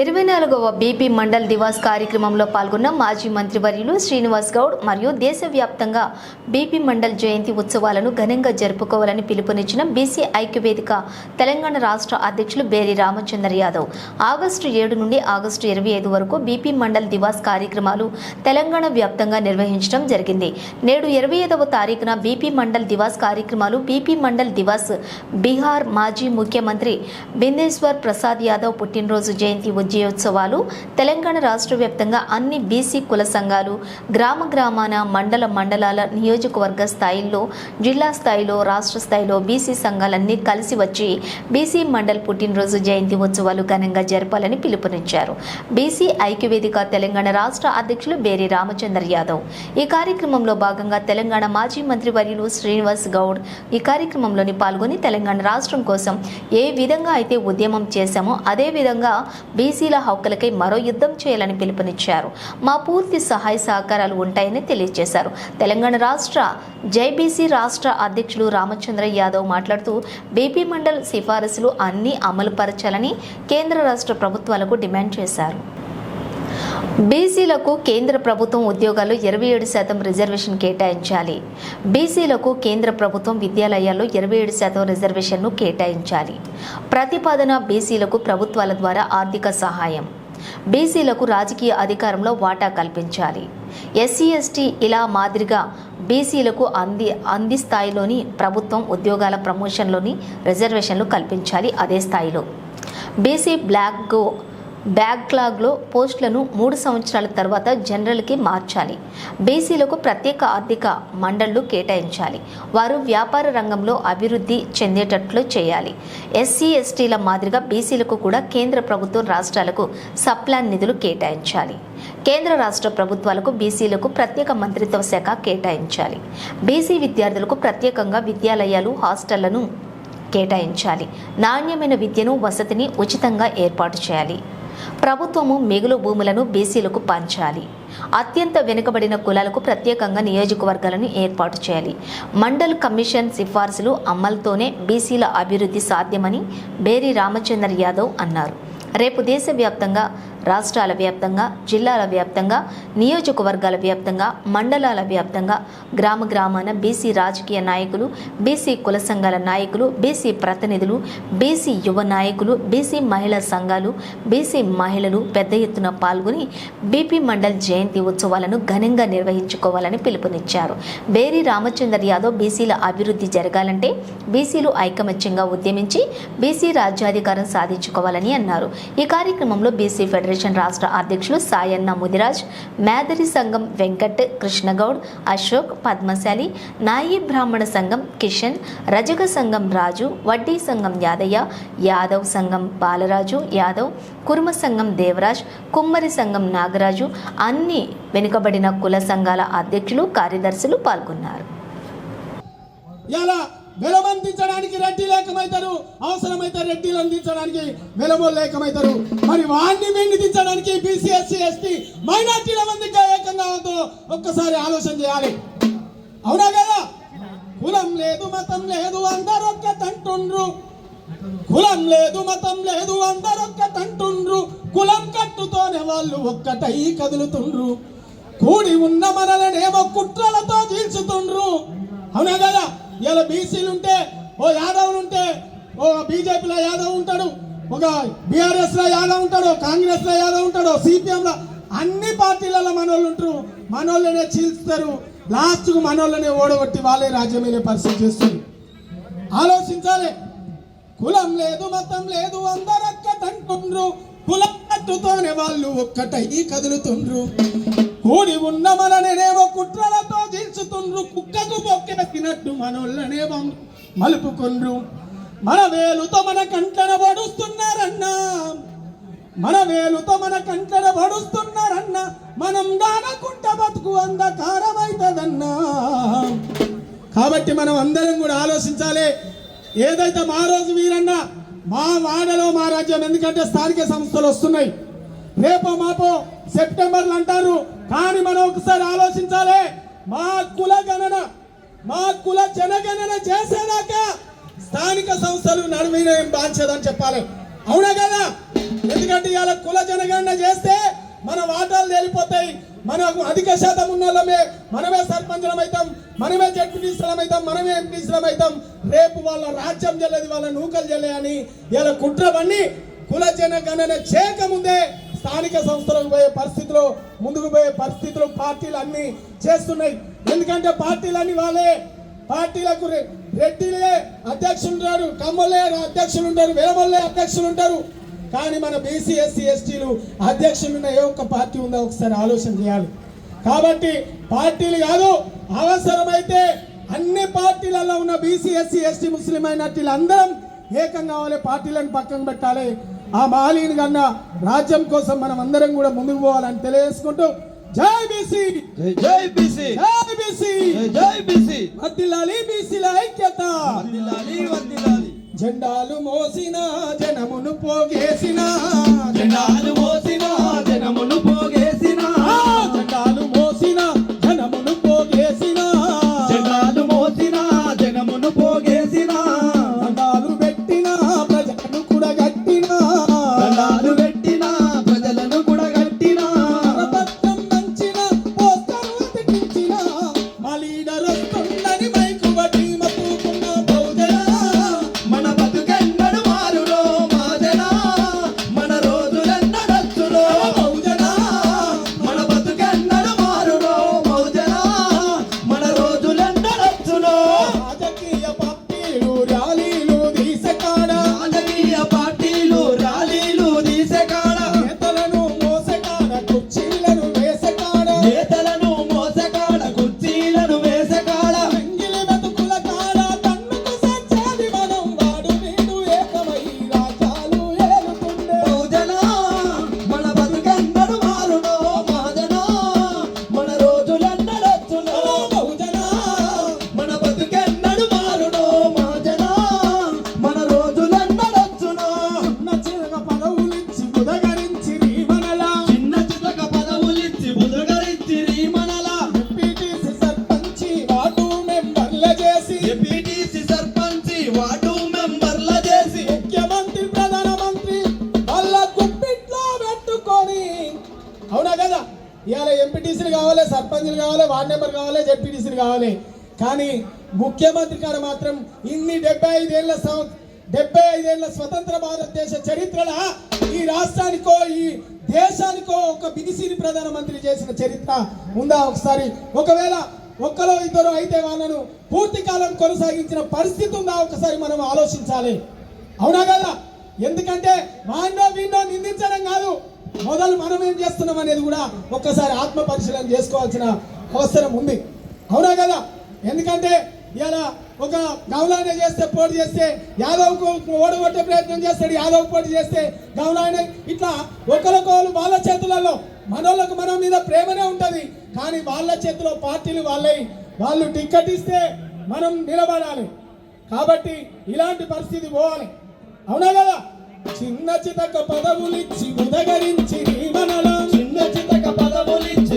24వ BP mandal Diwas కార్యక్రమంలో పాల్గొన్న మాజీ మంత్రివర్యులు శ్రీనివాస్ గౌడ్ మరియు దేశవ్యాప్తంగా బీపీ మండల్ జయంతి ఉత్సవాలను ఘనంగా జరుపుకోవాలని పిలుపునిచ్చిన బీసీ ఐక్యవేదిక తెలంగాణ రాష్ట్ర అధ్యక్షులు బేరి రామచంద్ర యాదవ్ ఆగస్టు 7 నుండి ఆగస్టు 25 వరకు బీపీ మండల్ దివాస్ కార్యక్రమాలు తెలంగాణ వ్యాప్తంగా నిర్వహించడం జరిగింది. నేడు 25వ తారీఖున బీపీ మండల్ దివాస్ కార్యక్రమాలు బీపీ మండల్ దివాస్ బీహార్ మాజీ ముఖ్యమంత్రి బిందేశ్వర్ ప్రసాద్ యాదవ్ పుట్టినరోజు జయంతి విజయోత్సవాలు తెలంగాణ రాష్ట్ర వ్యాప్తంగా అన్ని బీసీ కుల సంఘాలు గ్రామాన మండలాల నియోజకవర్గ స్థాయిల్లో జిల్లా స్థాయిలో రాష్ట్ర స్థాయిలో బీసీ సంఘాలన్నీ కలిసి వచ్చి బీసీ మండల్ పుట్టినరోజు జయంతి ఉత్సవాలు ఘనంగా జరపాలని పిలుపునిచ్చారు. బీసీ ఐక్యవేదిక తెలంగాణ రాష్ట్ర అధ్యక్షులు బేరి రామచంద్ర యాదవ్ ఈ కార్యక్రమంలో భాగంగా తెలంగాణ మాజీ మంత్రివర్యులు శ్రీనివాస్ గౌడ్ ఈ కార్యక్రమంలోని పాల్గొని తెలంగాణ రాష్ట్రం కోసం ఏ విధంగా అయితే ఉద్యమం చేశామో అదే విధంగా బీసీల హక్కులకై మరో యుద్ధం చేయాలని పిలుపునిచ్చారు. మా పూర్తి సహాయ సహకారాలు ఉంటాయని తెలియజేశారు. తెలంగాణ రాష్ట్ర జైబీసీ రాష్ట్ర అధ్యక్షులు రామచంద్ర యాదవ్ మాట్లాడుతూ బీపీ మండల్ సిఫారసులు అన్నీ అమలుపరచాలని కేంద్ర రాష్ట్ర ప్రభుత్వాలకు డిమాండ్ చేశారు. బీసీలకు కేంద్ర ప్రభుత్వం ఉద్యోగాల్లో 27% రిజర్వేషన్ కేటాయించాలి. బీసీలకు కేంద్ర ప్రభుత్వం విద్యాలయాల్లో 27% రిజర్వేషన్ను కేటాయించాలి. ప్రతిపాదన బీసీలకు ప్రభుత్వాల ద్వారా ఆర్థిక సహాయం. బీసీలకు రాజకీయ అధికారంలో వాటా కల్పించాలి. ఎస్సీ ఎస్టీ ఇలా మాదిరిగా బీసీలకు అంది స్థాయిలోని ప్రభుత్వం ఉద్యోగాల ప్రమోషన్లోని రిజర్వేషన్లు కల్పించాలి. అదే స్థాయిలో బీసీ బ్యాక్లాగ్లో పోస్టులను 3 సంవత్సరాల తర్వాత జనరల్కి మార్చాలి. బీసీలకు ప్రత్యేక ఆర్థిక మండళ్లు కేటాయించాలి. వారు వ్యాపార రంగంలో అభివృద్ధి చెందేటట్లు చేయాలి. ఎస్సీ ఎస్టీల మాదిరిగా బీసీలకు కూడా కేంద్ర ప్రభుత్వం రాష్ట్రాలకు సప్లాన్ నిధులు కేటాయించాలి. కేంద్ర రాష్ట్ర ప్రభుత్వాలకు బీసీలకు ప్రత్యేక మంత్రిత్వ శాఖ కేటాయించాలి. బీసీ విద్యార్థులకు ప్రత్యేకంగా విద్యాలయాలు హాస్టళ్లను కేటాయించాలి. నాణ్యమైన విద్యను వసతిని ఉచితంగా ఏర్పాటు చేయాలి. ప్రభుత్వము మిగులు భూములను బీసీలకు పంచాలి. అత్యంత వెనుకబడిన కులాలకు ప్రత్యేకంగా నియోజకవర్గాలను ఏర్పాటు చేయాలి. మండల్ కమిషన్ సిఫార్సులు అమలుతోనే బీసీల అభివృద్ధి సాధ్యమని బేరి రామచంద్ర యాదవ్ అన్నారు. రేపు దేశవ్యాప్తంగా రాష్ట్రాల వ్యాప్తంగా జిల్లాల వ్యాప్తంగా నియోజకవర్గాల వ్యాప్తంగా మండలాల వ్యాప్తంగా గ్రామాన బీసీ రాజకీయ నాయకులు బీసీ కుల సంఘాల నాయకులు బీసీ ప్రతినిధులు బీసీ యువ నాయకులు బీసీ మహిళా సంఘాలు బీసీ మహిళలు పెద్ద ఎత్తున పాల్గొని బీపీ మండల్ జయంతి ఉత్సవాలను ఘనంగా నిర్వహించుకోవాలని పిలుపునిచ్చారు. బేరి రామచంద్ర యాదవ్ బీసీల అభివృద్ధి జరగాలంటే బీసీలు ఐకమత్యంగా ఉద్యమించి బీసీ రాజ్యాధికారం సాధించుకోవాలని అన్నారు. ఈ కార్యక్రమంలో బీసీ ఫెడరేషన్ రాష్ట్ర అధ్యక్షులు సాయన్న ముదిరాజ్, మేదరి సంఘం వెంకట్, కృష్ణగౌడ్, అశోక్, పద్మశాలి, నాయి బ్రాహ్మణ సంఘం కిషన్, రజక సంఘం రాజు, వడ్డీ సంఘం యాదయ్య, యాదవ్ సంఘం బాలరాజు యాదవ్, కుర్మ సంఘం దేవరాజ్, కుమ్మరి సంఘం నాగరాజు, అన్ని వెనుకబడిన కుల సంఘాల అధ్యక్షులు కార్యదర్శులు పాల్గొన్నారు. వెలమందించడానికి రెడ్డి లేకమైతారు, అవసరమైతే రెడ్డిలు అందించడానికి వెలమోలు లేకమైతారు. మరి వాడిని వెండిదించడానికి బీసీ ఎస్సీ ఎస్టీ మైనార్టీల మందిగా ఏకంగా ఉందో ఒక్కసారి ఆలోచన చేయాలి. అవునా కదా? కులం లేదు మతం లేదు అందరొక్కటంటుండ్రు, కులం లేదు మతం లేదు అందరొక్కటంటుండ్రు, కులం కట్టుతోనే వాళ్ళు ఒక్కటై కదులుతుండ్రు, కూడి ఉన్న మనలనేమో కుట్రలతో చీల్చుతుండ్రు. అవునా కదా? ఇలా బీసీలు ఉంటే ఓ యాదవ్లు ఉంటే ఓ బీజేపీలో యాదవ్ ఉంటాడు, ఒక బీఆర్ఎస్లో యాదవ్ ఉంటాడు, కాంగ్రెస్లో యాదవ్ ఉంటాడు, సిపిఎంలో అన్ని పార్టీలలో మనోళ్ళు ఉంటారు. మనోళ్ళనే చీల్చుతారు. లాస్ట్కు మనోళ్ళనే ఓడగొట్టి వాళ్ళే రాజ్యం వెళ్ళే పరిస్థితి చేస్తుంది. ఆలోచించాలి. కులం లేదు మతం లేదు అందరొక్కటంటుండ్రు, కులం కట్టుతోనే వాళ్ళు ఒక్కటై కదులుతుండ్రు, కూడి ఉన్న మననేమో కుట్రలతో చీల్చుతుండ్రు, కుక్కకు బొక్కెనట్టు మనోళ్ళనే మలుపుకుండ్రు. మన వేలుతో మన కంటన పడుస్తున్నారన్నా, మన వేలుతో మన కంటన పడుస్తున్నారన్నా, మనం దానకుంట బతుకు అంధకారమైతదన్నా. కాబట్టి మనం అందరం కూడా ఆలోచించాలి. ఏదైతే మా రోజు వీరన్న మా వాడలో మా రాజ్యం, ఎందుకంటే స్థానిక సంస్థలు వస్తున్నాయి, రేపో మాపో సెప్టెంబర్లు అంటారు. కానీ మనం ఒకసారి ఆలోచించాలి. మా కుల గణన మా కుల జనగణన చేసేదాకా స్థానిక సంస్థలు నడుమీన ఏం బాధ్యత అని చెప్పాలి. అవునా కదా? ఎందుకంటే ఇవాళ కుల జనగణన చేస్తే మన వాటాలు తేలిపోతాయి. మనకు అధిక శాతం ఉన్న వాళ్ళమే మనమే సర్పంచులం అవుతాం, మనమే జడ్పీటీసీలం అవుతాం, మనమే ఎంపీసీలం అవుతాం. రేపు వాళ్ళ రాజ్యం చెల్లేది, వాళ్ళ నూకలు చెల్లే అని ఇలా కుట్రవన్నీ కుల జనగణన చేయకముందే స్థానిక సంస్థలకు పోయే పరిస్థితులు, ముందుకు పోయే పరిస్థితులు పార్టీలు అన్ని చేస్తున్నాయి. ఎందుకంటే పార్టీలన్నీ వాళ్ళే, పార్టీలకు రెడ్డిలే అధ్యక్షులు ఉంటారు, కమ్మలే అధ్యక్షులు ఉంటారు, వెలమల్లే అధ్యక్షులు ఉంటారు. కానీ మన బీసీ ఎస్సీ ఎస్టీలు అధ్యక్షులున్న ఏ ఒక్క పార్టీ ఉందో ఒకసారి ఆలోచన చేయాలి. కాబట్టి పార్టీలు కాదు, అవసరమైతే అన్ని పార్టీలలో ఉన్న బీసీ ఎస్సీ ఎస్టీ ముస్లిం మైనార్టీలు అందరం ఏకం కావాలి, పార్టీలను పక్కన పెట్టాలి. ఆ మాలిని కన్నా రాజ్యం కోసం మనం అందరం కూడా ముందుకు పోవాలని తెలియజేసుకుంటూ జై బీసీ, జై బీసీ, జై బీసీ, జై బీసీ, వర్ధిల్లాలి బీసీల ఐక్యత, వర్ధిల్లాలి, వర్ధిల్లాలి. జెండాలు మోసిన జనమును పోగేసిన, జెండాలు మోసిన జనమును పోగేసిన, జెండాలు మోసిన జనమును పోగేసిన, జెండాలు మోసిన జనమును పోగేసిన, దండాలు పెట్టిన ప్రజలను కూడగట్టిన, దండాలు పెట్టిన ప్రజలను కూడగట్టిన, కరపత్రం దంచిన పోస్టరు అతికించిన, మా లీడర్ వస్తుందని మైకు బట్టి మతుకున్న బహుజన, మన బతుకెన్నడు మారులో మాజన, మన రోజులెన్నడచ్చులో బహుజన, మన బతుకెన్నడు మారులో మౌజన, మన రోజులెన్నడచ్చులో. రాజకీయ పార్టీలు ర్యాలీలు తీసకాడ, రాజకీయ పార్టీలు ర్యాలీలు తీసెకాడ, నేతలను మోసకాడ కుర్చీలను వేసకాడ, నేతలను మోసకాడ కుర్చీలను వేసకాడ, ఎంగిలి బతుకుల కాడ తన్నుకు సచ్చేది మనం, వాడు వీడు ఏకమై రాజ్యాలు ఏలుతుండే. బహుజన మన బతుకెన్నడు మారునో మాజన, మన రోజులెన్నడచ్చునో. బహుజన, మన బతుకెన్నడు మారునో మాజన, మన రోజులెన్నడచ్చునో. నచ్చిన పదవులిచ్చి ముదగరించి మనలా, చిన్న చితక పదవులిచ్చి బుధగరిచ్చిరి మనలా, ఎంపీటీసీ సర్పంచి వార్డు మెంబర్ల చేసి, ఎంపీటీసీ సర్పంచి వార్డు మెంబర్ల చేసి, ముఖ్యమంత్రి ప్రధానమంత్రి వాళ్ళ గుప్పిట్లో పెట్టుకొని, అవునా కదా? ఇవాళ ఎంపీటీసీలు కావాలి, సర్పంచ్లు కావాలి, వార్డు మెంబర్ కావాలి, జెడ్పీటీసీలు కావాలి. కానీ ముఖ్యమంత్రి కాడ మాత్రం ఇన్ని 75 ఏళ్ల స్వతంత్ర భారతదేశ చరిత్రలో ఈ రాష్ట్రానికో ఈ దేశానికో ఒక బీసీని ప్రధానమంత్రి చేసిన చరిత్ర ఉందా? ఒకసారి ఒకవేళ ఒక్కలో ఇద్దరు అయితే వాళ్ళను పూర్తి కాలం కొనసాగించిన పరిస్థితి ఉందా? ఒకసారి మనం ఆలోచించాలి. అవునా కదా? ఎందుకంటే వాడినో వీడినో నిందించడం కాదు, మొదలు మనం ఏం చేస్తున్నాం అనేది కూడా ఒక్కసారి ఆత్మ పరిశీలన చేసుకోవాల్సిన అవసరం ఉంది. అవునా కదా? ఎందుకంటే ఇలా ఒక గౌలాయన చేస్తే పోటీ చేస్తే యాదవ్కు ఓడగొట్టే ప్రయత్నం చేస్తాడు, యాదవ్ పోటీ చేస్తే గౌలాయన, ఇట్లా ఒకరికొకరు వాళ్ళ చేతులలో, మనోళ్ళకు మన మీద ప్రేమనే ఉంటుంది. కానీ వాళ్ళ చేతిలో పార్టీలు వాళ్ళు టికెట్ ఇస్తే మనం నిలబడాలి. కాబట్టి ఇలాంటి పరిస్థితి పోవాలి. అవునా కదా? చిన్న చితక పదవులిచ్చి ఉదగరించి మనలా, చిన్న చితక పదవులిచ్చి